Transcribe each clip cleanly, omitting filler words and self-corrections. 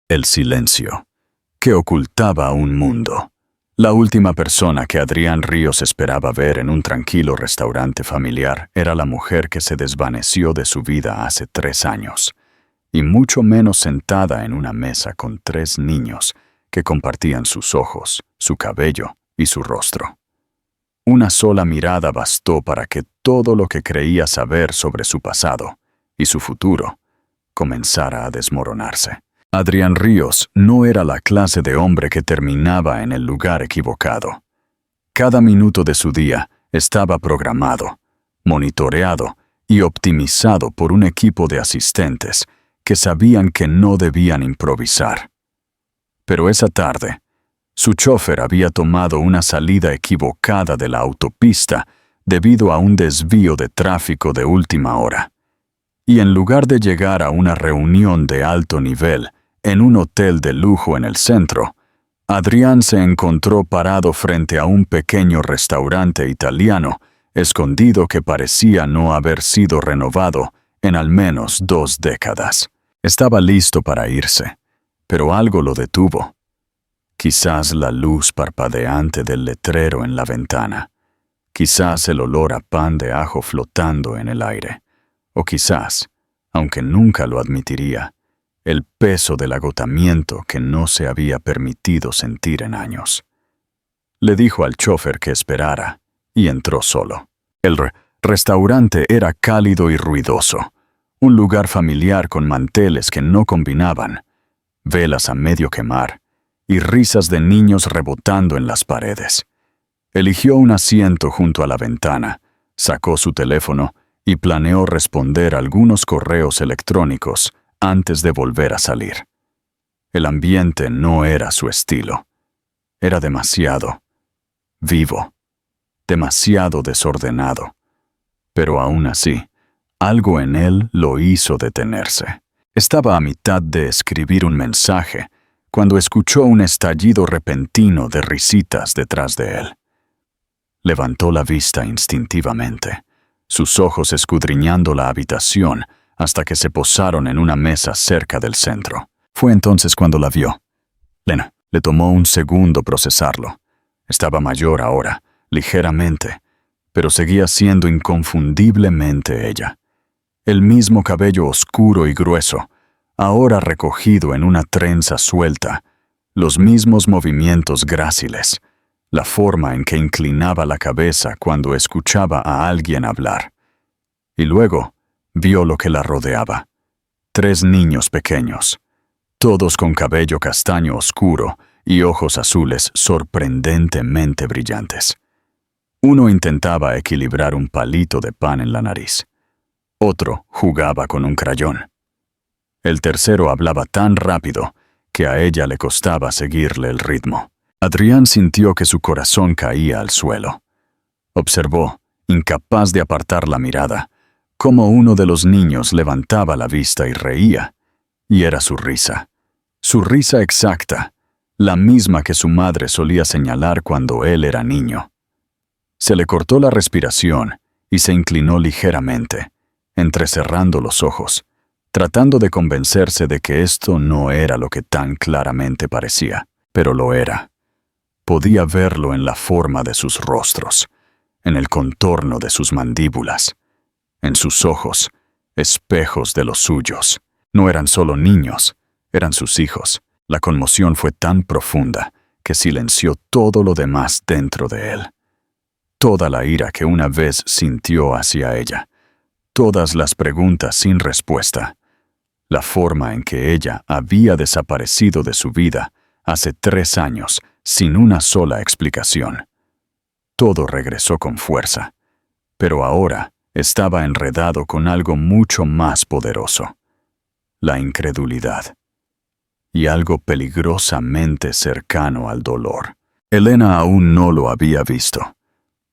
El silencio, que ocultaba un mundo. La última persona que Adrián Ríos esperaba ver en un tranquilo restaurante familiar era la mujer que se desvaneció de su vida hace 3 años, y mucho menos sentada en una mesa con 3 niños que compartían sus ojos, su cabello y su rostro. Una sola mirada bastó para que todo lo que creía saber sobre su pasado y su futuro comenzara a desmoronarse. Adrián Ríos no era la clase de hombre que terminaba en el lugar equivocado. Cada minuto de su día estaba programado, monitoreado y optimizado por un equipo de asistentes que sabían que no debían improvisar. Pero esa tarde, su chofer había tomado una salida equivocada de la autopista debido a un desvío de tráfico de última hora. Y en lugar de llegar a una reunión de alto nivel en un hotel de lujo en el centro, Adrián se encontró parado frente a un pequeño restaurante italiano escondido que parecía no haber sido renovado en al menos 2 décadas. Estaba listo para irse, pero algo lo detuvo. Quizás la luz parpadeante del letrero en la ventana, quizás el olor a pan de ajo flotando en el aire, o quizás, aunque nunca lo admitiría, el peso del agotamiento que no se había permitido sentir en años. Le dijo al chofer que esperara y entró solo. El restaurante era cálido y ruidoso, un lugar familiar con manteles que no combinaban, velas a medio quemar y risas de niños rebotando en las paredes. Eligió un asiento junto a la ventana, sacó su teléfono y planeó responder algunos correos electrónicos antes de volver a salir. El ambiente no era su estilo. Era demasiado vivo, demasiado desordenado. Pero aún así, algo en él lo hizo detenerse. Estaba a mitad de escribir un mensaje cuando escuchó un estallido repentino de risitas detrás de él. Levantó la vista instintivamente, sus ojos escudriñando la habitación hasta que se posaron en una mesa cerca del centro. Fue entonces cuando la vio. Le tomó un segundo procesarlo. Estaba mayor ahora, ligeramente, pero seguía siendo inconfundiblemente ella. El mismo cabello oscuro y grueso, ahora recogido en una trenza suelta, los mismos movimientos gráciles, la forma en que inclinaba la cabeza cuando escuchaba a alguien hablar. Y luego vio lo que la rodeaba. 3 niños pequeños, todos con cabello castaño oscuro y ojos azules sorprendentemente brillantes. Uno intentaba equilibrar un palito de pan en la nariz. Otro jugaba con un crayón. El tercero hablaba tan rápido que a ella le costaba seguirle el ritmo. Adrián sintió que su corazón caía al suelo. Observó, incapaz de apartar la mirada, cómo uno de los niños levantaba la vista y reía, y era su risa exacta, la misma que su madre solía señalar cuando él era niño. Se le cortó la respiración y se inclinó ligeramente, entrecerrando los ojos, tratando de convencerse de que esto no era lo que tan claramente parecía, pero lo era. Podía verlo en la forma de sus rostros, en el contorno de sus mandíbulas, en sus ojos, espejos de los suyos. No eran solo niños, eran sus hijos. La conmoción fue tan profunda que silenció todo lo demás dentro de él. Toda la ira que una vez sintió hacia ella, todas las preguntas sin respuesta, la forma en que ella había desaparecido de su vida hace 3 años sin una sola explicación. Todo regresó con fuerza, pero ahora estaba enredado con algo mucho más poderoso: la incredulidad. Y algo peligrosamente cercano al dolor. Elena aún no lo había visto.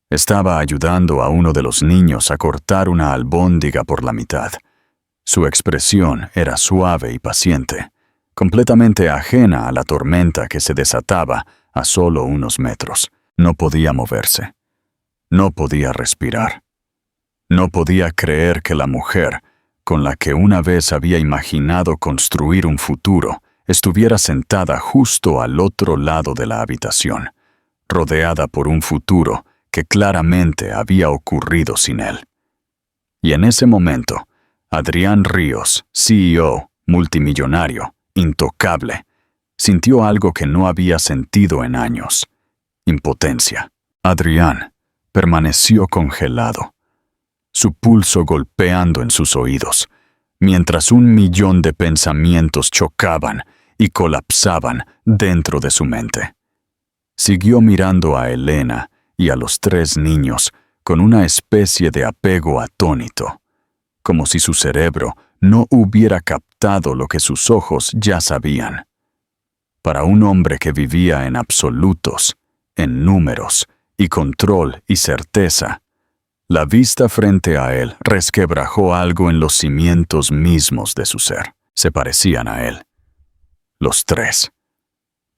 Estaba ayudando a uno de los niños a cortar una albóndiga por la mitad. Su expresión era suave y paciente, completamente ajena a la tormenta que se desataba a solo unos metros. No podía moverse. No podía respirar. No podía creer que la mujer, con la que una vez había imaginado construir un futuro, estuviera sentada justo al otro lado de la habitación, rodeada por un futuro que claramente había ocurrido sin él. Y en ese momento, Adrián Ríos, CEO, multimillonario, intocable, sintió algo que no había sentido en años: impotencia. Adrián permaneció congelado, su pulso golpeando en sus oídos, mientras 1.000.000 de pensamientos chocaban y colapsaban dentro de su mente. Siguió mirando a Elena y a los 3 niños con una especie de apego atónito, como si su cerebro no hubiera captado lo que sus ojos ya sabían. Para un hombre que vivía en absolutos, en números y control y certeza, la vista frente a él resquebrajó algo en los cimientos mismos de su ser. Se parecían a él. Los 3.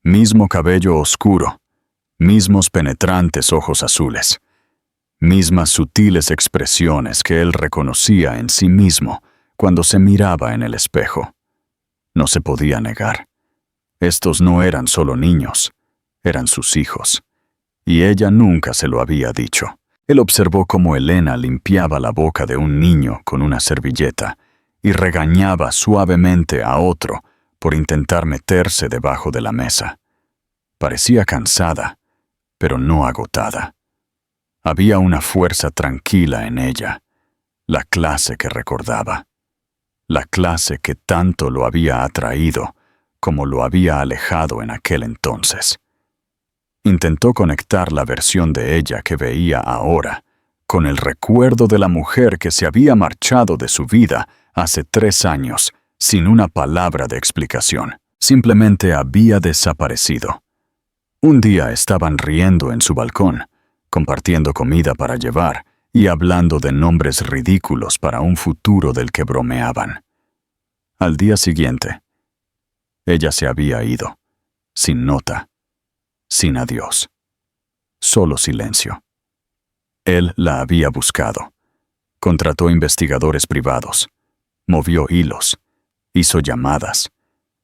Mismo cabello oscuro, mismos penetrantes ojos azules, mismas sutiles expresiones que él reconocía en sí mismo cuando se miraba en el espejo. No se podía negar. Estos no eran solo niños, eran sus hijos. Y ella nunca se lo había dicho. Él observó cómo Elena limpiaba la boca de un niño con una servilleta y regañaba suavemente a otro por intentar meterse debajo de la mesa. Parecía cansada, pero no agotada. Había una fuerza tranquila en ella, la clase que recordaba, la clase que tanto lo había atraído como lo había alejado en aquel entonces. Intentó conectar la versión de ella que veía ahora con el recuerdo de la mujer que se había marchado de su vida hace 3 años, sin una palabra de explicación. Simplemente había desaparecido. Un día estaban riendo en su balcón, compartiendo comida para llevar y hablando de nombres ridículos para un futuro del que bromeaban. Al día siguiente, ella se había ido, sin nota, sin adiós. Solo silencio. Él la había buscado. Contrató investigadores privados. Movió hilos. Hizo llamadas.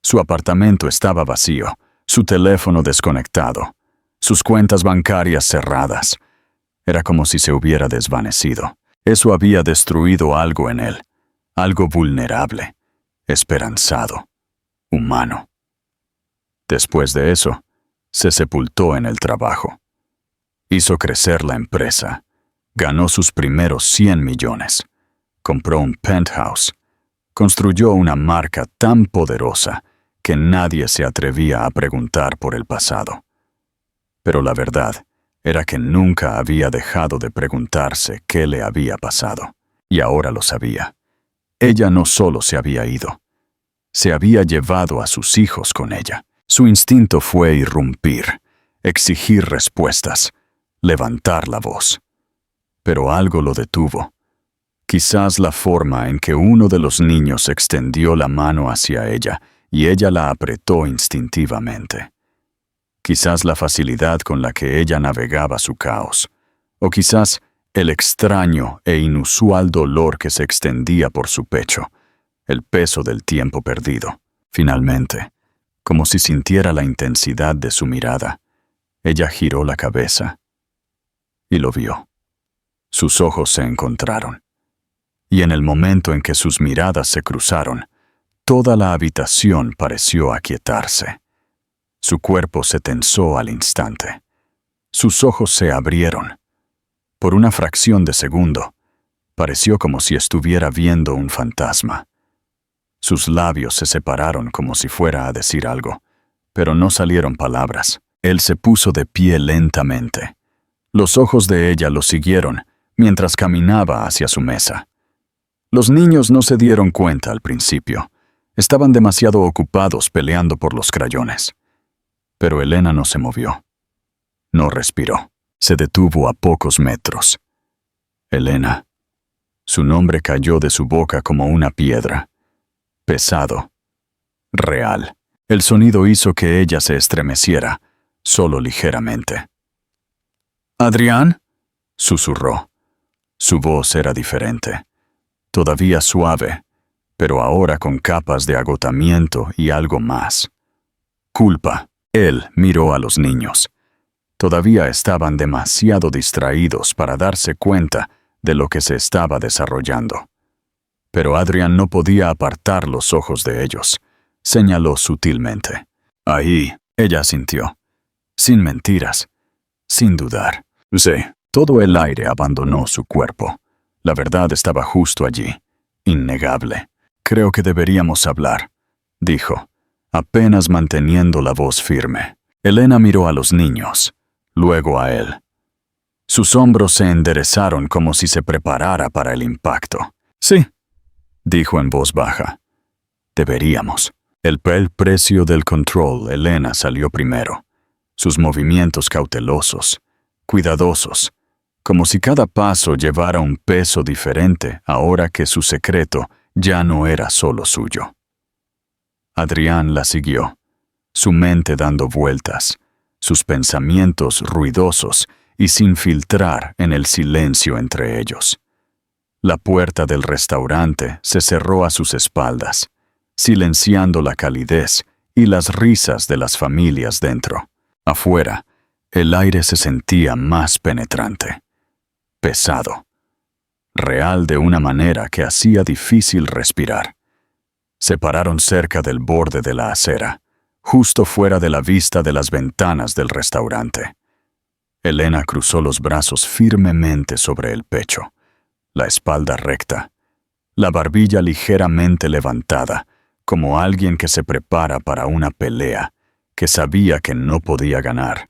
Su apartamento estaba vacío, su teléfono desconectado, sus cuentas bancarias cerradas. Era como si se hubiera desvanecido. Eso había destruido algo en él, algo vulnerable, esperanzado, humano. Después de eso, se sepultó en el trabajo. Hizo crecer la empresa. Ganó sus primeros 100 millones. Compró un penthouse. Construyó una marca tan poderosa que nadie se atrevía a preguntar por el pasado. Pero la verdad era que nunca había dejado de preguntarse qué le había pasado. Y ahora lo sabía. Ella no solo se había ido, se había llevado a sus hijos con ella. Su instinto fue irrumpir, exigir respuestas, levantar la voz. Pero algo lo detuvo. Quizás la forma en que uno de los niños extendió la mano hacia ella y ella la apretó instintivamente. Quizás la facilidad con la que ella navegaba su caos. O quizás el extraño e inusual dolor que se extendía por su pecho, el peso del tiempo perdido. Finalmente, como si sintiera la intensidad de su mirada, ella giró la cabeza y lo vio. Sus ojos se encontraron. Y en el momento en que sus miradas se cruzaron, toda la habitación pareció aquietarse. Su cuerpo se tensó al instante. Sus ojos se abrieron. Por una fracción de segundo, pareció como si estuviera viendo un fantasma. Sus labios se separaron como si fuera a decir algo, pero no salieron palabras. Él se puso de pie lentamente. Los ojos de ella lo siguieron mientras caminaba hacia su mesa. Los niños no se dieron cuenta al principio. Estaban demasiado ocupados peleando por los crayones. Pero Elena no se movió. No respiró. Se detuvo a pocos metros. Elena. Su nombre cayó de su boca como una piedra. Pesado. Real. El sonido hizo que ella se estremeciera, solo ligeramente. «¿Adrián?», susurró. Su voz era diferente. Todavía suave, pero ahora con capas de agotamiento y algo más. culpa. Él miró a los niños. Todavía estaban demasiado distraídos para darse cuenta de lo que se estaba desarrollando. Pero Adrian no podía apartar los ojos de ellos. Señaló sutilmente. Ahí, ella sintió. Sin mentiras. Sin dudar. Sí, todo el aire abandonó su cuerpo. La verdad estaba justo allí. Innegable. Creo que deberíamos hablar, dijo, apenas manteniendo la voz firme. Elena miró a los niños, luego a él. Sus hombros se enderezaron como si se preparara para el impacto. Sí, dijo en voz baja. Deberíamos. El precio del control, Elena salió primero. Sus movimientos cautelosos, cuidadosos, como si cada paso llevara un peso diferente ahora que su secreto ya no era solo suyo. Adrián la siguió, su mente dando vueltas, sus pensamientos ruidosos y sin filtrar en el silencio entre ellos. La puerta del restaurante se cerró a sus espaldas, silenciando la calidez y las risas de las familias dentro. Afuera, el aire se sentía más penetrante, pesado, real de una manera que hacía difícil respirar. Se pararon cerca del borde de la acera, justo fuera de la vista de las ventanas del restaurante. Elena cruzó los brazos firmemente sobre el pecho, la espalda recta, la barbilla ligeramente levantada, como alguien que se prepara para una pelea, que sabía que no podía ganar,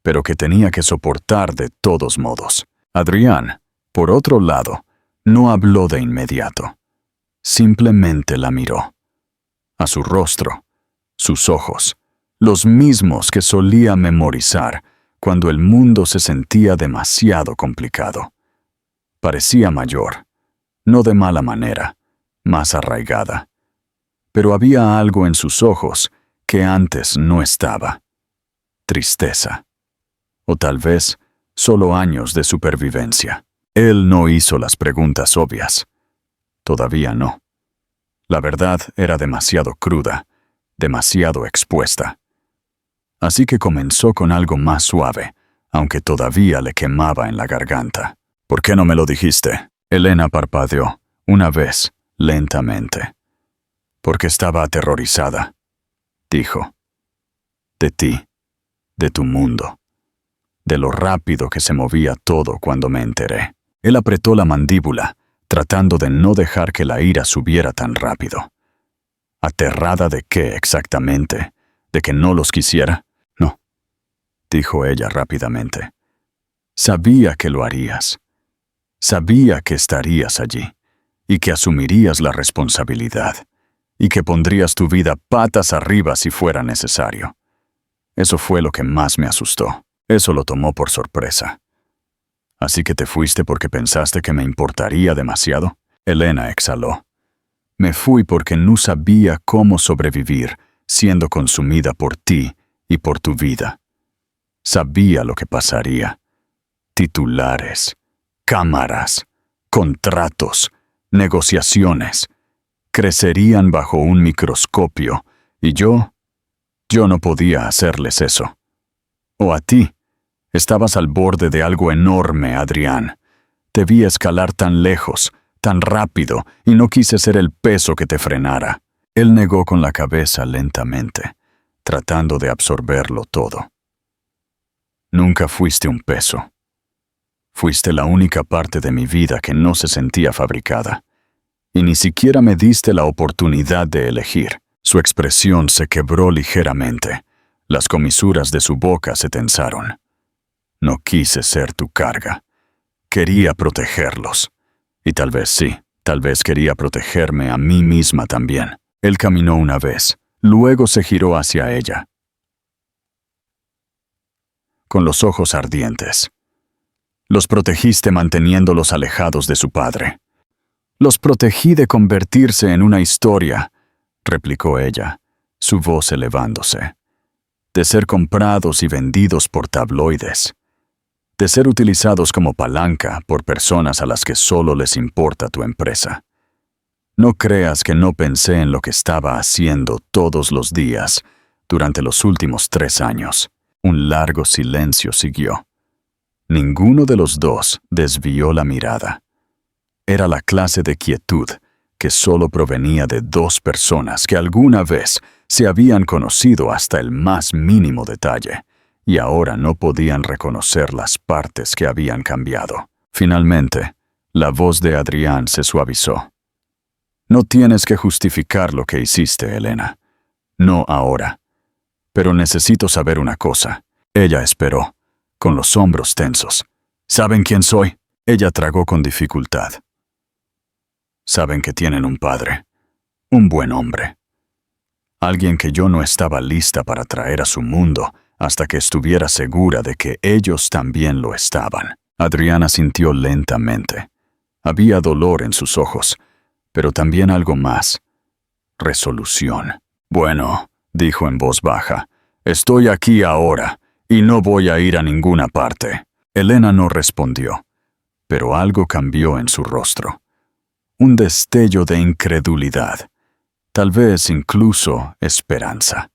pero que tenía que soportar de todos modos. Adrián, por otro lado, no habló de inmediato. Simplemente la miró. A su rostro, sus ojos, los mismos que solía memorizar cuando el mundo se sentía demasiado complicado. Parecía mayor, no de mala manera, más arraigada. Pero había algo en sus ojos que antes no estaba. Tristeza. O tal vez solo años de supervivencia. Él no hizo las preguntas obvias. Todavía no. La verdad era demasiado cruda, demasiado expuesta. Así que comenzó con algo más suave, aunque todavía le quemaba en la garganta. ¿Por qué no me lo dijiste? Elena parpadeó, una vez, lentamente. Porque estaba aterrorizada, dijo. De ti, de tu mundo, de lo rápido que se movía todo cuando me enteré. Él apretó la mandíbula, tratando de no dejar que la ira subiera tan rápido. ¿Aterrada de qué exactamente? ¿De que no los quisiera? No, dijo ella rápidamente. Sabía que lo harías. Sabía que estarías allí, y que asumirías la responsabilidad, y que pondrías tu vida patas arriba si fuera necesario. Eso fue lo que más me asustó. Eso lo tomó por sorpresa. ¿Así que te fuiste porque pensaste que me importaría demasiado? Elena exhaló. Me fui porque no sabía cómo sobrevivir siendo consumida por ti y por tu vida. Sabía lo que pasaría. Titulares, cámaras, contratos, negociaciones. Crecerían bajo un microscopio y yo no podía hacerles eso. O a ti. Estabas al borde de algo enorme, Adrián. Te vi escalar tan lejos, tan rápido, y no quise ser el peso que te frenara. Él negó con la cabeza lentamente, tratando de absorberlo todo. Nunca fuiste un peso. Fuiste la única parte de mi vida que no se sentía fabricada. Y ni siquiera me diste la oportunidad de elegir. Su expresión se quebró ligeramente. Las comisuras de su boca se tensaron. No quise ser tu carga. Quería protegerlos. Y tal vez sí, tal vez quería protegerme a mí misma también. Él caminó una vez, luego se giró hacia ella, con los ojos ardientes. Los protegiste manteniéndolos alejados de su padre. Los protegí de convertirse en una historia, replicó ella, su voz elevándose. De ser comprados y vendidos por tabloides. De ser utilizados como palanca por personas a las que solo les importa tu empresa. No creas que no pensé en lo que estaba haciendo todos los días durante los últimos 3 años. Un largo silencio siguió. Ninguno de los dos desvió la mirada. Era la clase de quietud que solo provenía de 2 personas que alguna vez se habían conocido hasta el más mínimo detalle, y ahora no podían reconocer las partes que habían cambiado. Finalmente, la voz de Adrián se suavizó. No tienes que justificar lo que hiciste, Elena. No ahora. Pero necesito saber una cosa. Ella esperó, con los hombros tensos. ¿Saben quién soy? Ella tragó con dificultad. Saben que tienen un padre, un buen hombre. Alguien que yo no estaba lista para traer a su mundo hasta que estuviera segura de que ellos también lo estaban. Adriana sintió lentamente. Había dolor en sus ojos, pero también algo más. Resolución. Bueno, dijo en voz baja, estoy aquí ahora y no voy a ir a ninguna parte. Elena no respondió, pero algo cambió en su rostro. Un destello de incredulidad, tal vez incluso esperanza.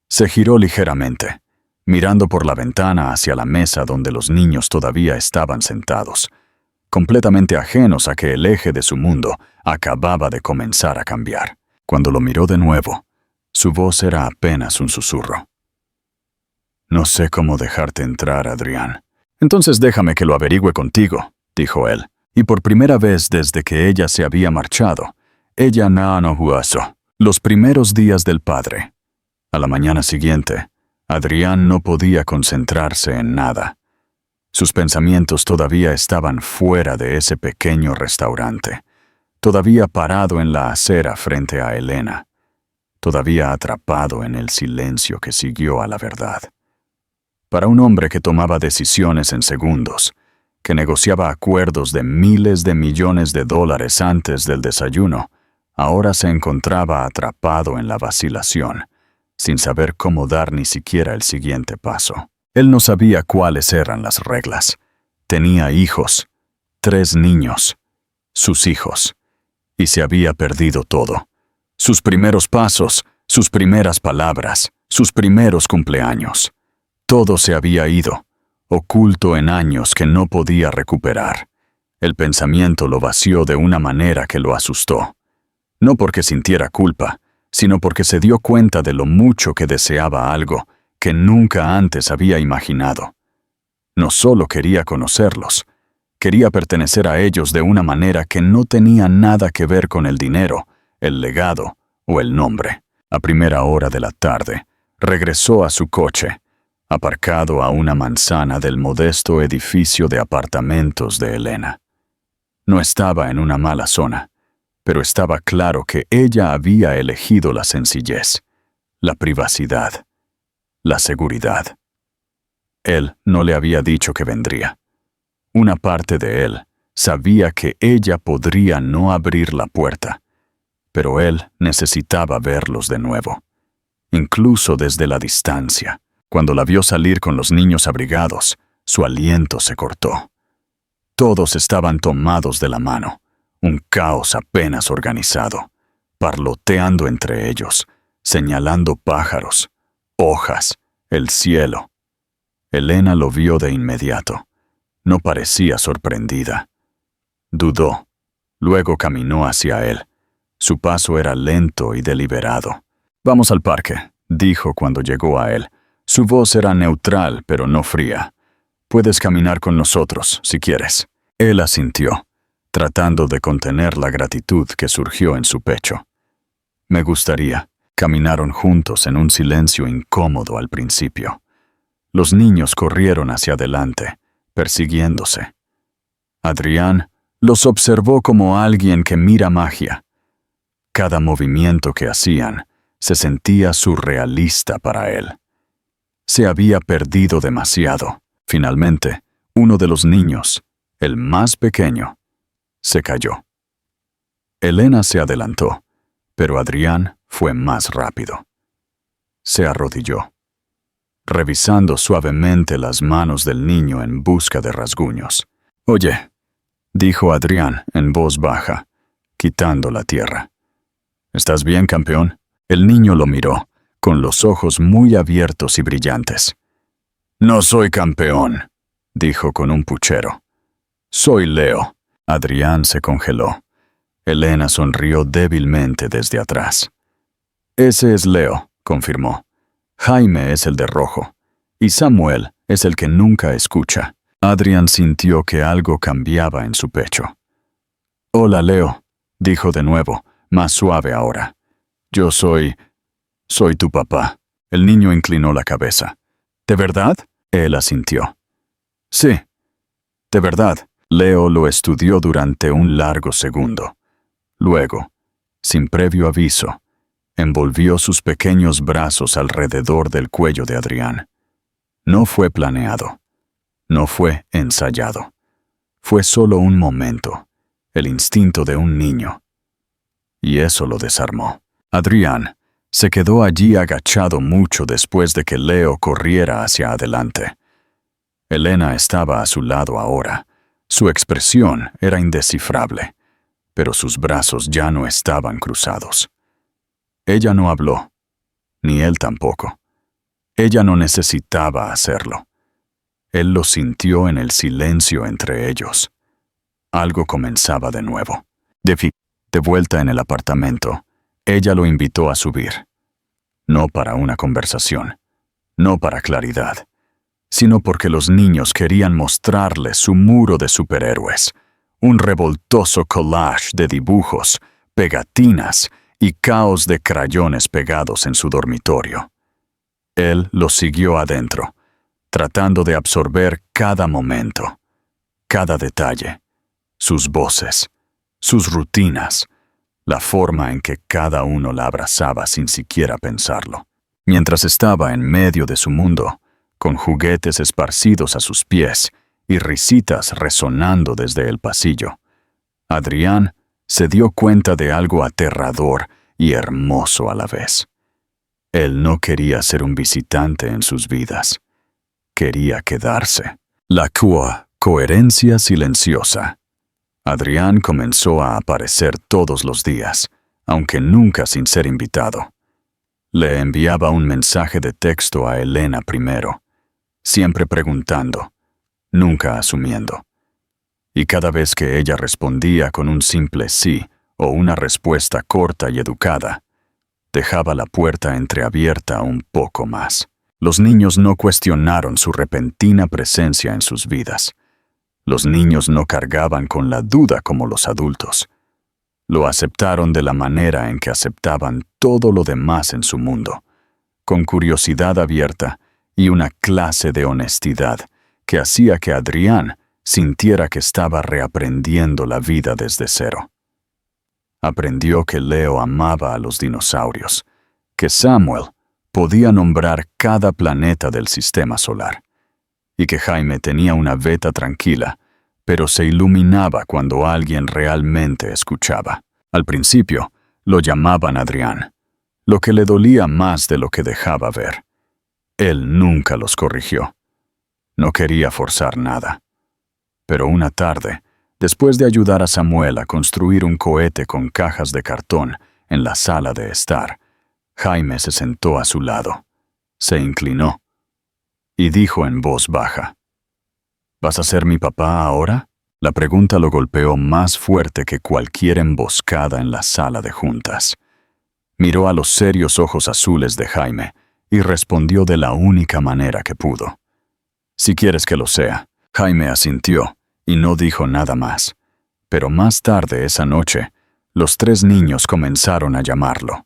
Se giró ligeramente, mirando por la ventana hacia la mesa donde los niños todavía estaban sentados, completamente ajenos a que el eje de su mundo acababa de comenzar a cambiar. Cuando lo miró de nuevo, su voz era apenas un susurro. No sé cómo dejarte entrar, Adrián. Entonces déjame que lo averigüe contigo, dijo él. Y por primera vez desde que ella se había marchado, ella no huaso. Los primeros días del padre. A la mañana siguiente, Adrián no podía concentrarse en nada. Sus pensamientos todavía estaban fuera de ese pequeño restaurante, todavía parado en la acera frente a Elena, todavía atrapado en el silencio que siguió a la verdad. Para un hombre que tomaba decisiones en segundos, que negociaba acuerdos de miles de millones de dólares antes del desayuno, ahora se encontraba atrapado en la vacilación, sin saber cómo dar ni siquiera el siguiente paso. Él no sabía cuáles eran las reglas. Tenía hijos, 3 niños, sus hijos, y se había perdido todo. Sus primeros pasos, sus primeras palabras, sus primeros cumpleaños. Todo se había ido, oculto en años que no podía recuperar. El pensamiento lo vació de una manera que lo asustó. No porque sintiera culpa, sino porque se dio cuenta de lo mucho que deseaba algo que nunca antes había imaginado. No solo quería conocerlos, quería pertenecer a ellos de una manera que no tenía nada que ver con el dinero, el legado o el nombre. A primera hora de la tarde, regresó a su coche, aparcado a una manzana del modesto edificio de apartamentos de Elena. No estaba en una mala zona, pero estaba claro que ella había elegido la sencillez, la privacidad, la seguridad. Él no le había dicho que vendría. Una parte de él sabía que ella podría no abrir la puerta, pero él necesitaba verlos de nuevo, incluso desde la distancia. Cuando la vio salir con los niños abrigados, su aliento se cortó. Todos estaban tomados de la mano, un caos apenas organizado, parloteando entre ellos, señalando pájaros, hojas, el cielo. Elena lo vio de inmediato. No parecía sorprendida. Dudó. Luego caminó hacia él. Su paso era lento y deliberado. «Vamos al parque», dijo cuando llegó a él. Su voz era neutral, pero no fría. «Puedes caminar con nosotros, si quieres». Él asintió, tratando de contener la gratitud que surgió en su pecho. «Me gustaría». Caminaron juntos en un silencio incómodo al principio. Los niños corrieron hacia adelante, persiguiéndose. Adrián los observó como alguien que mira magia. Cada movimiento que hacían se sentía surrealista para él. Se había perdido demasiado. Finalmente, uno de los niños, el más pequeño, se cayó. Elena se adelantó, pero Adrián fue más rápido. Se arrodilló, revisando suavemente las manos del niño en busca de rasguños. «Oye», dijo Adrián en voz baja, quitando la tierra. «¿Estás bien, campeón?» El niño lo miró, con los ojos muy abiertos y brillantes. «No soy campeón», dijo con un puchero. «Soy Leo». Adrián se congeló. Elena sonrió débilmente desde atrás. «Ese es Leo», confirmó. «Jaime es el de rojo. Y Samuel es el que nunca escucha». Adrián sintió que algo cambiaba en su pecho. «Hola, Leo», dijo de nuevo, más suave ahora. «Yo soy tu papá». El niño inclinó la cabeza. «¿De verdad?», él asintió. «Sí, de verdad». Leo lo estudió durante un largo segundo. Luego, sin previo aviso, envolvió sus pequeños brazos alrededor del cuello de Adrián. No fue planeado. No fue ensayado. Fue solo un momento, el instinto de un niño. Y eso lo desarmó. Adrián se quedó allí agachado mucho después de que Leo corriera hacia adelante. Elena estaba a su lado ahora. Su expresión era indescifrable, pero sus brazos ya no estaban cruzados. Ella no habló, ni él tampoco. Ella no necesitaba hacerlo. Él lo sintió en el silencio entre ellos. Algo comenzaba de nuevo. De vuelta en el apartamento, ella lo invitó a subir. No para una conversación, no para claridad, sino porque los niños querían mostrarle su muro de superhéroes, un revoltoso collage de dibujos, pegatinas y caos de crayones pegados en su dormitorio. Él los siguió adentro, tratando de absorber cada momento, cada detalle, sus voces, sus rutinas, la forma en que cada uno la abrazaba sin siquiera pensarlo. Mientras estaba en medio de su mundo, con juguetes esparcidos a sus pies y risitas resonando desde el pasillo, Adrián se dio cuenta de algo aterrador y hermoso a la vez. Él no quería ser un visitante en sus vidas. Quería quedarse. La coherencia silenciosa. Adrián comenzó a aparecer todos los días, aunque nunca sin ser invitado. Le enviaba un mensaje de texto a Elena primero, siempre preguntando, nunca asumiendo. Y cada vez que ella respondía con un simple sí o una respuesta corta y educada, dejaba la puerta entreabierta un poco más. Los niños no cuestionaron su repentina presencia en sus vidas. Los niños no cargaban con la duda como los adultos. Lo aceptaron de la manera en que aceptaban todo lo demás en su mundo, con curiosidad abierta y una clase de honestidad que hacía que Adrián sintiera que estaba reaprendiendo la vida desde cero. Aprendió que Leo amaba a los dinosaurios, que Samuel podía nombrar cada planeta del sistema solar, y que Jaime tenía una veta tranquila, pero se iluminaba cuando alguien realmente escuchaba. Al principio, lo llamaban Adrián, lo que le dolía más de lo que dejaba ver. Él nunca los corrigió. No quería forzar nada. Pero una tarde, después de ayudar a Samuel a construir un cohete con cajas de cartón en la sala de estar, Jaime se sentó a su lado, se inclinó y dijo en voz baja, ¿vas a ser mi papá ahora? La pregunta lo golpeó más fuerte que cualquier emboscada en la sala de juntas. Miró a los serios ojos azules de Jaime y respondió de la única manera que pudo. Si quieres que lo sea. Jaime asintió y no dijo nada más. Pero más tarde esa noche, los tres niños comenzaron a llamarlo.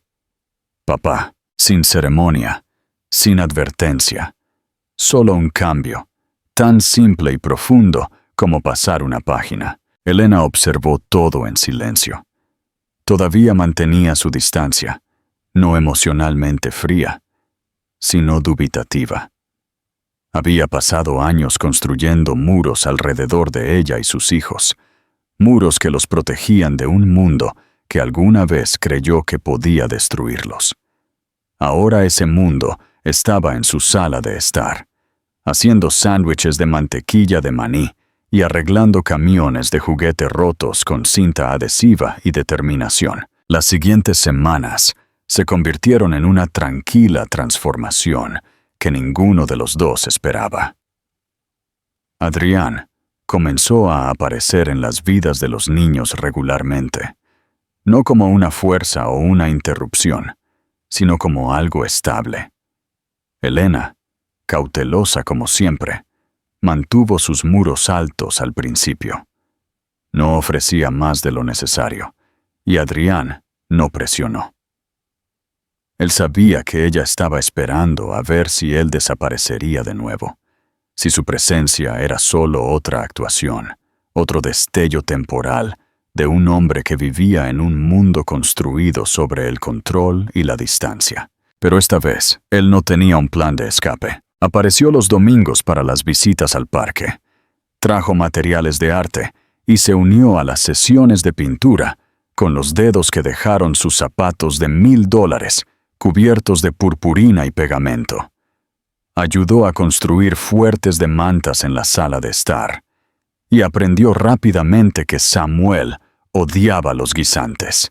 Papá, sin ceremonia, sin advertencia. Solo un cambio, tan simple y profundo como pasar una página. Elena observó todo en silencio. Todavía mantenía su distancia, no emocionalmente fría, sino dubitativa. Había pasado años construyendo muros alrededor de ella y sus hijos, muros que los protegían de un mundo que alguna vez creyó que podía destruirlos. Ahora ese mundo estaba en su sala de estar, haciendo sándwiches de mantequilla de maní y arreglando camiones de juguete rotos con cinta adhesiva y determinación. Las siguientes semanas se convirtieron en una tranquila transformación que ninguno de los dos esperaba. Adrián comenzó a aparecer en las vidas de los niños regularmente, no como una fuerza o una interrupción, sino como algo estable. Elena, cautelosa como siempre, mantuvo sus muros altos al principio. No ofrecía más de lo necesario, y Adrián no presionó. Él sabía que ella estaba esperando a ver si él desaparecería de nuevo, si su presencia era solo otra actuación, otro destello temporal de un hombre que vivía en un mundo construido sobre el control y la distancia. Pero esta vez, él no tenía un plan de escape. Apareció los domingos para las visitas al parque. Trajo materiales de arte y se unió a las sesiones de pintura con los dedos que dejaron sus zapatos de $1000, cubiertos de purpurina y pegamento. Ayudó a construir fuertes de mantas en la sala de estar y aprendió rápidamente que Samuel odiaba los guisantes.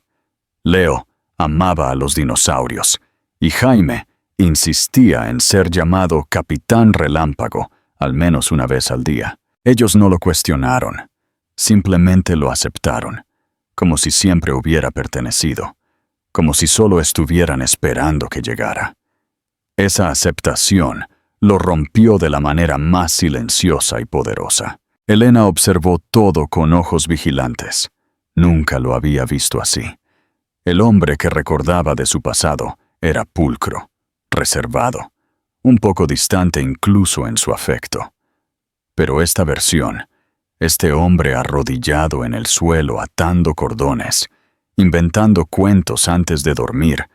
Leo amaba a los dinosaurios y Jaime insistía en ser llamado Capitán Relámpago al menos una vez al día. Ellos no lo cuestionaron, simplemente lo aceptaron, como si siempre hubiera pertenecido, como si solo estuvieran esperando que llegara. Esa aceptación lo rompió de la manera más silenciosa y poderosa. Elena observó todo con ojos vigilantes. Nunca lo había visto así. El hombre que recordaba de su pasado era pulcro, reservado, un poco distante incluso en su afecto. Pero esta versión, este hombre arrodillado en el suelo atando cordones, inventando cuentos antes de dormir,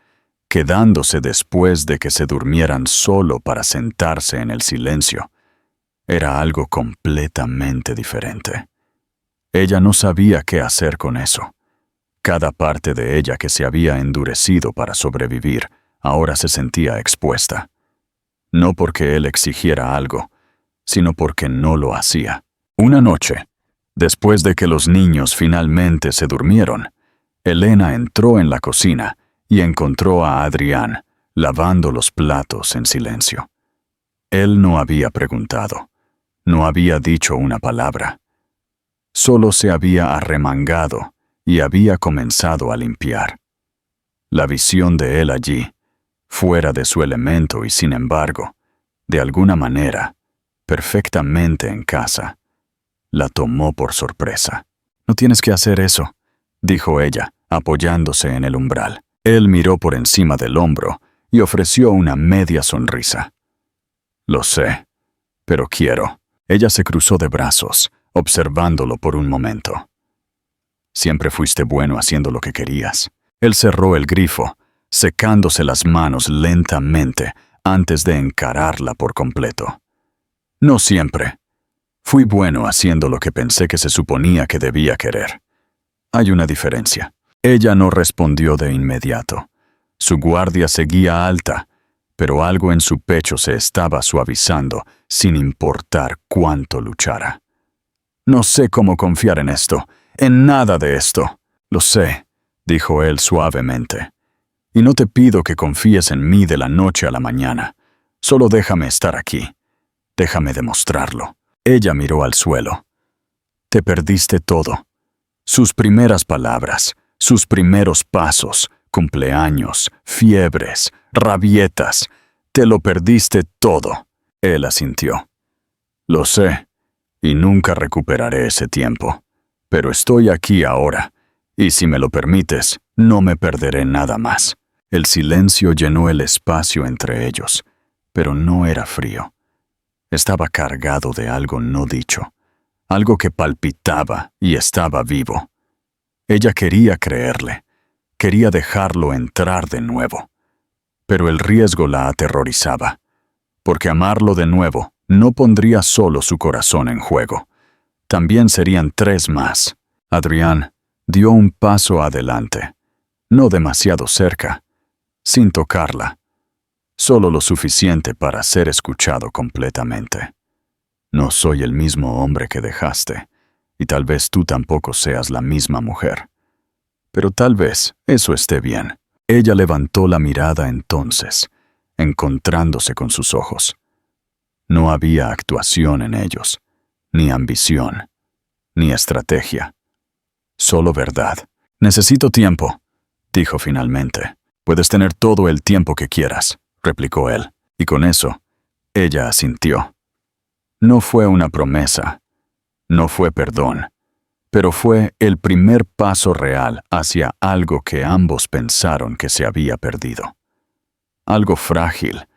quedándose después de que se durmieran solo para sentarse en el silencio, era algo completamente diferente. Ella no sabía qué hacer con eso. Cada parte de ella que se había endurecido para sobrevivir ahora se sentía expuesta. No porque él exigiera algo, sino porque no lo hacía. Una noche, después de que los niños finalmente se durmieron, Elena entró en la cocina y encontró a Adrián lavando los platos en silencio. Él no había preguntado, no había dicho una palabra. Solo se había arremangado y había comenzado a limpiar. La visión de él allí, fuera de su elemento y sin embargo, de alguna manera, perfectamente en casa, la tomó por sorpresa. «No tienes que hacer eso», dijo ella, apoyándose en el umbral. Él miró por encima del hombro y ofreció una media sonrisa. «Lo sé, pero quiero». Ella se cruzó de brazos, observándolo por un momento. «Siempre fuiste bueno haciendo lo que querías». Él cerró el grifo, secándose las manos lentamente antes de encararla por completo. «No siempre. Fui bueno haciendo lo que pensé que se suponía que debía querer. Hay una diferencia». Ella no respondió de inmediato. Su guardia seguía alta, pero algo en su pecho se estaba suavizando sin importar cuánto luchara. «No sé cómo confiar en esto, en nada de esto». «Lo sé», dijo él suavemente. «Y no te pido que confíes en mí de la noche a la mañana. Solo déjame estar aquí. Déjame demostrarlo». Ella miró al suelo. «Te perdiste todo. Sus primeras palabras, sus primeros pasos, cumpleaños, fiebres, rabietas. Te lo perdiste todo». Él asintió. «Lo sé, y nunca recuperaré ese tiempo. Pero estoy aquí ahora, y si me lo permites, no me perderé nada más». El silencio llenó el espacio entre ellos, pero no era frío. Estaba cargado de algo no dicho, algo que palpitaba y estaba vivo. Ella quería creerle, quería dejarlo entrar de nuevo. Pero el riesgo la aterrorizaba, porque amarlo de nuevo no pondría solo su corazón en juego. También serían 3 más. Adrián dio un paso adelante, no demasiado cerca, sin tocarla, solo lo suficiente para ser escuchado completamente. «No soy el mismo hombre que dejaste, y tal vez tú tampoco seas la misma mujer. Pero tal vez eso esté bien». Ella levantó la mirada entonces, encontrándose con sus ojos. No había actuación en ellos, ni ambición, ni estrategia. Solo verdad. «Necesito tiempo», dijo finalmente. «Puedes tener todo el tiempo que quieras», replicó él, y con eso, ella asintió. No fue una promesa, no fue perdón, pero fue el primer paso real hacia algo que ambos pensaron que se había perdido. Algo frágil,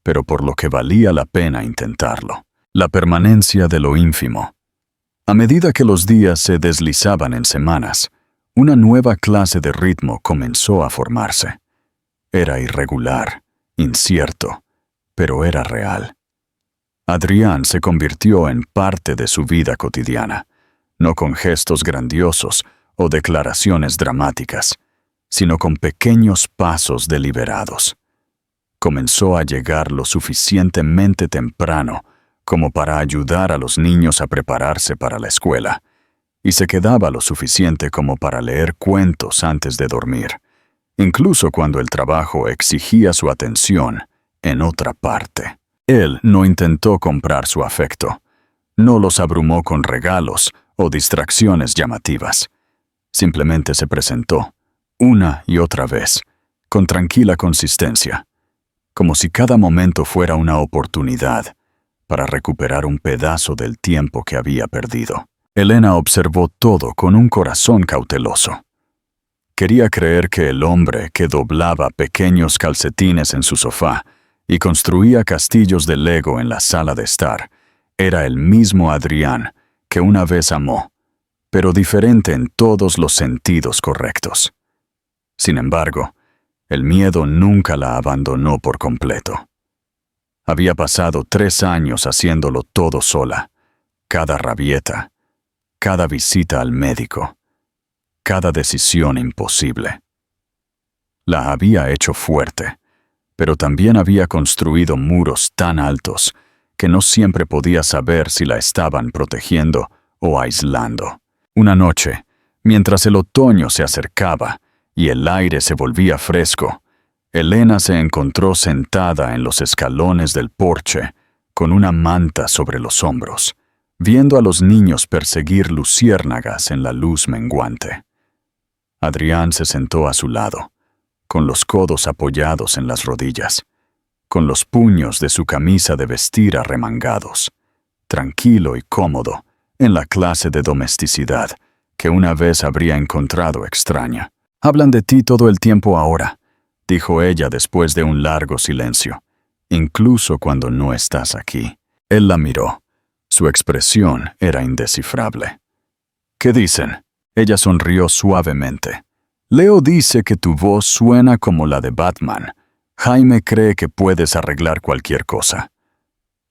pero por lo que valía la pena intentarlo. La permanencia de lo ínfimo. A medida que los días se deslizaban en semanas, una nueva clase de ritmo comenzó a formarse. Era irregular, incierto, pero era real. Adrián se convirtió en parte de su vida cotidiana, no con gestos grandiosos o declaraciones dramáticas, sino con pequeños pasos deliberados. Comenzó a llegar lo suficientemente temprano como para ayudar a los niños a prepararse para la escuela, y se quedaba lo suficiente como para leer cuentos antes de dormir, incluso cuando el trabajo exigía su atención en otra parte. Él no intentó comprar su afecto, no los abrumó con regalos o distracciones llamativas. Simplemente se presentó, una y otra vez, con tranquila consistencia, como si cada momento fuera una oportunidad para recuperar un pedazo del tiempo que había perdido. Elena observó todo con un corazón cauteloso. Quería creer que el hombre que doblaba pequeños calcetines en su sofá y construía castillos de Lego en la sala de estar era el mismo Adrián que una vez amó, pero diferente en todos los sentidos correctos. Sin embargo, el miedo nunca la abandonó por completo. Había pasado 3 años haciéndolo todo sola, cada rabieta, cada visita al médico, cada decisión imposible. La había hecho fuerte, pero también había construido muros tan altos que no siempre podía saber si la estaban protegiendo o aislando. Una noche, mientras el otoño se acercaba y el aire se volvía fresco, Elena se encontró sentada en los escalones del porche con una manta sobre los hombros, viendo a los niños perseguir luciérnagas en la luz menguante. Adrián se sentó a su lado, con los codos apoyados en las rodillas, con los puños de su camisa de vestir arremangados, tranquilo y cómodo en la clase de domesticidad que una vez habría encontrado extraña. «Hablan de ti todo el tiempo ahora», dijo ella después de un largo silencio, «incluso cuando no estás aquí». Él la miró. Su expresión era indescifrable. «¿Qué dicen?» Ella sonrió suavemente. «Leo dice que tu voz suena como la de Batman. Jaime cree que puedes arreglar cualquier cosa.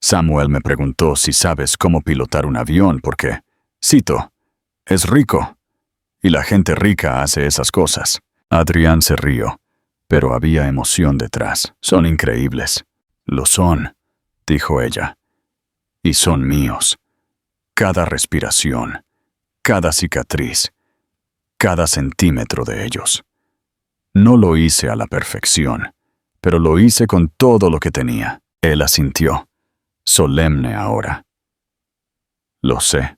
Samuel me preguntó si sabes cómo pilotar un avión porque, cito, es rico. Y la gente rica hace esas cosas». Adrián se rió, pero había emoción detrás. «Son increíbles». «Lo son», dijo ella. «Y son míos. Cada respiración, cada cicatriz, cada centímetro de ellos. No lo hice a la perfección, pero lo hice con todo lo que tenía». Él asintió, solemne ahora. «Lo sé,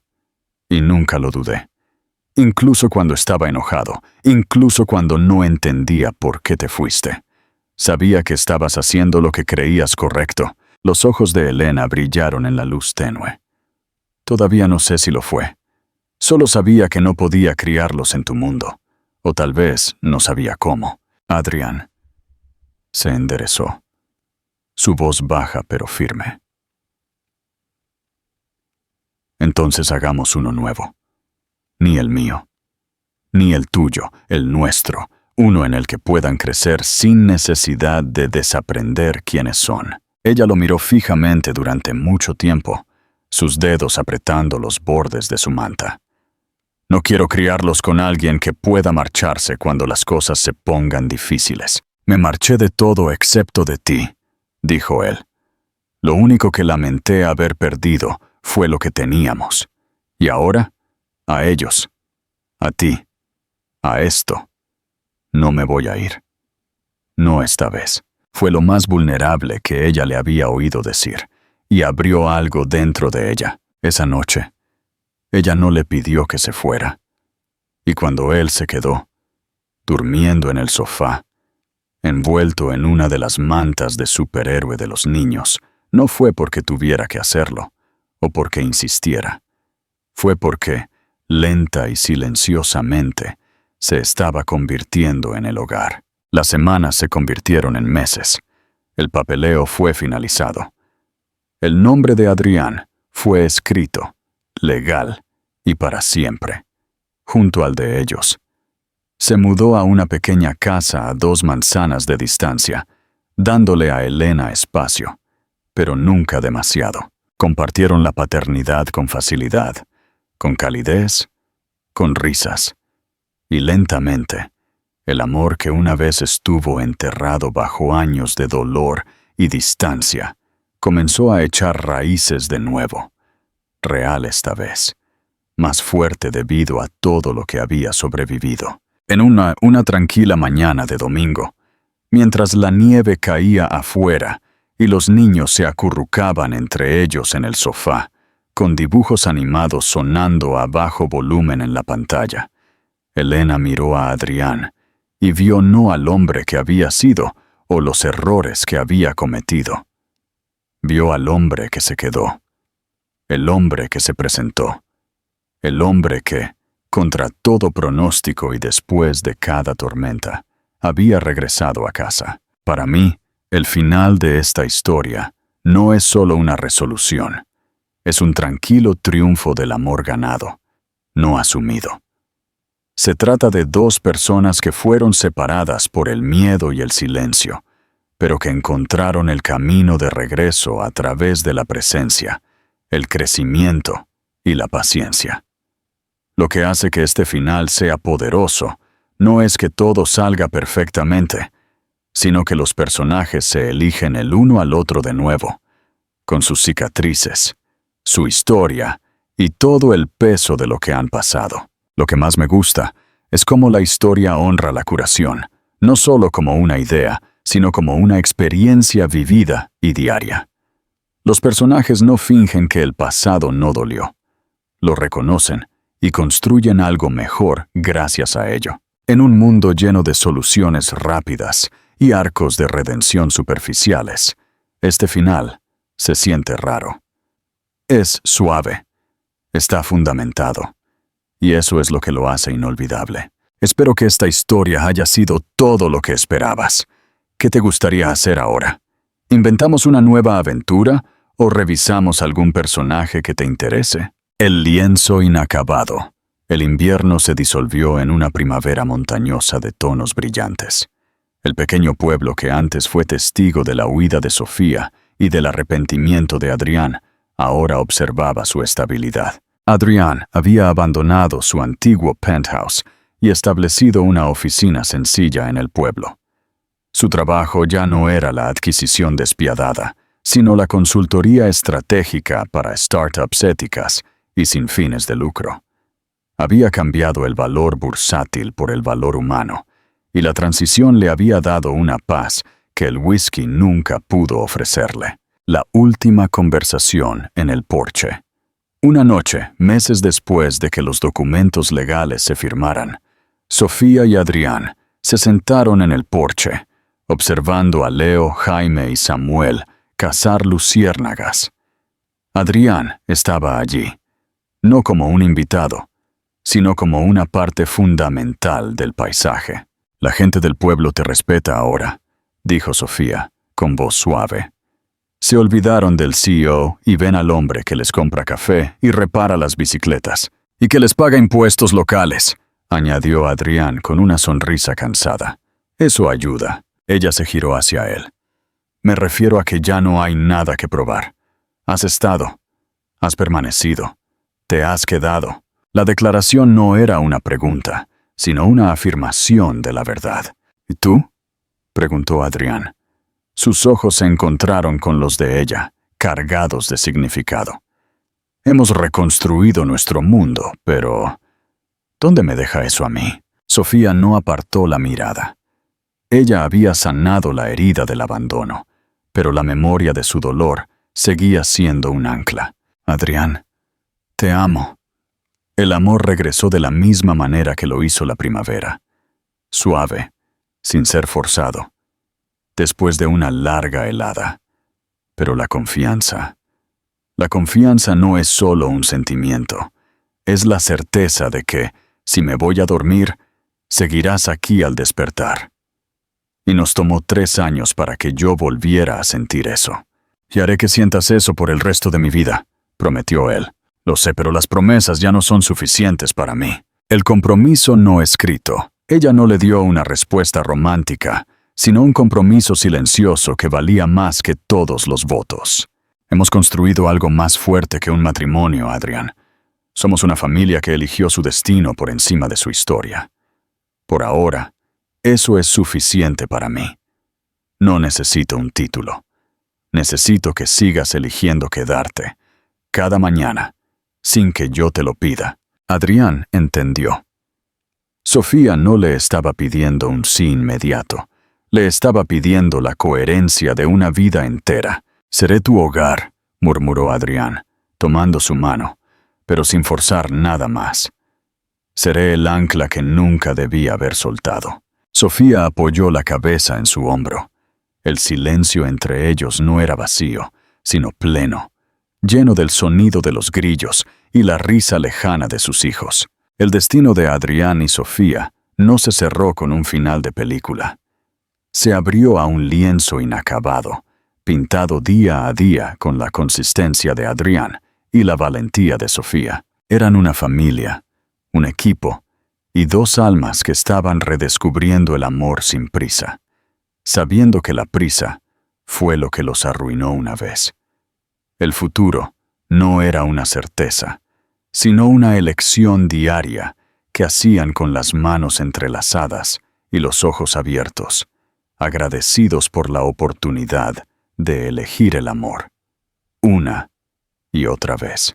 y nunca lo dudé. Incluso cuando estaba enojado, incluso cuando no entendía por qué te fuiste. Sabía que estabas haciendo lo que creías correcto». Los ojos de Elena brillaron en la luz tenue. «Todavía no sé si lo fue. Solo sabía que no podía criarlos en tu mundo. O tal vez no sabía cómo». Adrián se enderezó, su voz baja pero firme. «Entonces hagamos uno nuevo. Ni el mío, ni el tuyo, el nuestro, uno en el que puedan crecer sin necesidad de desaprender quiénes son». Ella lo miró fijamente durante mucho tiempo, sus dedos apretando los bordes de su manta. «No quiero criarlos con alguien que pueda marcharse cuando las cosas se pongan difíciles. Me marché de todo excepto de ti», dijo él. «Lo único que lamenté haber perdido fue lo que teníamos. Y ahora, a ellos, a ti, a esto, no me voy a ir». No esta vez. Fue lo más vulnerable que ella le había oído decir, y abrió algo dentro de ella. Esa noche, ella no le pidió que se fuera. Y cuando él se quedó, durmiendo en el sofá, envuelto en una de las mantas de superhéroe de los niños, no fue porque tuviera que hacerlo, o porque insistiera. Fue porque, lenta y silenciosamente, se estaba convirtiendo en el hogar. Las semanas se convirtieron en meses. El papeleo fue finalizado. El nombre de Adrián fue escrito, legal y para siempre, junto al de ellos. Se mudó a una pequeña casa a 2 manzanas de distancia, dándole a Elena espacio, pero nunca demasiado. Compartieron la paternidad con facilidad, con calidez, con risas, y lentamente, el amor que una vez estuvo enterrado bajo años de dolor y distancia, comenzó a echar raíces de nuevo, real esta vez, más fuerte debido a todo lo que había sobrevivido. En una tranquila mañana de domingo, mientras la nieve caía afuera y los niños se acurrucaban entre ellos en el sofá, con dibujos animados sonando a bajo volumen en la pantalla, Elena miró a Adrián y vio no al hombre que había sido o los errores que había cometido. Vio al hombre que se quedó, el hombre que se presentó, el hombre que, contra todo pronóstico y después de cada tormenta, había regresado a casa. Para mí, el final de esta historia no es solo una resolución, es un tranquilo triunfo del amor ganado, no asumido. Se trata de 2 personas que fueron separadas por el miedo y el silencio, pero que encontraron el camino de regreso a través de la presencia, el crecimiento y la paciencia. Lo que hace que este final sea poderoso no es que todo salga perfectamente, sino que los personajes se eligen el uno al otro de nuevo, con sus cicatrices, su historia y todo el peso de lo que han pasado. Lo que más me gusta es cómo la historia honra la curación, no solo como una idea, sino como una experiencia vivida y diaria. Los personajes no fingen que el pasado no dolió. Lo reconocen y construyen algo mejor gracias a ello. En un mundo lleno de soluciones rápidas y arcos de redención superficiales, este final se siente raro. Es suave, está fundamentado, y eso es lo que lo hace inolvidable. Espero que esta historia haya sido todo lo que esperabas. ¿Qué te gustaría hacer ahora? ¿Inventamos una nueva aventura o revisamos algún personaje que te interese? El lienzo inacabado. El invierno se disolvió en una primavera montañosa de tonos brillantes. El pequeño pueblo que antes fue testigo de la huida de Sofía y del arrepentimiento de Adrián, ahora observaba su estabilidad. Adrián había abandonado su antiguo penthouse y establecido una oficina sencilla en el pueblo. Su trabajo ya no era la adquisición despiadada, sino la consultoría estratégica para startups éticas y sin fines de lucro. Había cambiado el valor bursátil por el valor humano, y la transición le había dado una paz que el whisky nunca pudo ofrecerle. La última conversación en el porche. Una noche, meses después de que los documentos legales se firmaran, Sofía y Adrián se sentaron en el porche, observando a Leo, Jaime y Samuel cazar luciérnagas. Adrián estaba allí, no como un invitado, sino como una parte fundamental del paisaje. La gente del pueblo te respeta ahora, dijo Sofía, con voz suave. Se olvidaron del CEO y ven al hombre que les compra café y repara las bicicletas, y que les paga impuestos locales, añadió Adrián con una sonrisa cansada. Eso ayuda. Ella se giró hacia él. Me refiero a que ya no hay nada que probar. Has estado, has permanecido, te has quedado. La declaración no era una pregunta, sino una afirmación de la verdad. ¿Y tú? Preguntó Adrián. Sus ojos se encontraron con los de ella, cargados de significado. Hemos reconstruido nuestro mundo, pero ¿dónde me deja eso a mí? Sofía no apartó la mirada. Ella había sanado la herida del abandono, pero la memoria de su dolor seguía siendo un ancla. Adrián, te amo. El amor regresó de la misma manera que lo hizo la primavera. Suave, sin ser forzado, después de una larga helada. Pero la confianza no es solo un sentimiento, es la certeza de que, si me voy a dormir, seguirás aquí al despertar. Y nos tomó 3 años para que yo volviera a sentir eso. Y haré que sientas eso por el resto de mi vida, prometió él. Lo sé, pero las promesas ya no son suficientes para mí. El compromiso no escrito. Ella no le dio una respuesta romántica, sino un compromiso silencioso que valía más que todos los votos. Hemos construido algo más fuerte que un matrimonio, Adrián. Somos una familia que eligió su destino por encima de su historia. Por ahora, eso es suficiente para mí. No necesito un título. Necesito que sigas eligiendo quedarte, cada mañana, sin que yo te lo pida. Adrián entendió. Sofía no le estaba pidiendo un sí inmediato. Le estaba pidiendo la coherencia de una vida entera. Seré tu hogar, murmuró Adrián, tomando su mano, pero sin forzar nada más. Seré el ancla que nunca debía haber soltado. Sofía apoyó la cabeza en su hombro. El silencio entre ellos no era vacío, sino pleno, lleno del sonido de los grillos y la risa lejana de sus hijos. El destino de Adrián y Sofía no se cerró con un final de película. Se abrió a un lienzo inacabado, pintado día a día con la consistencia de Adrián y la valentía de Sofía. Eran una familia, un equipo, y 2 almas que estaban redescubriendo el amor sin prisa, sabiendo que la prisa fue lo que los arruinó una vez. El futuro no era una certeza, sino una elección diaria que hacían con las manos entrelazadas y los ojos abiertos, agradecidos por la oportunidad de elegir el amor, una y otra vez.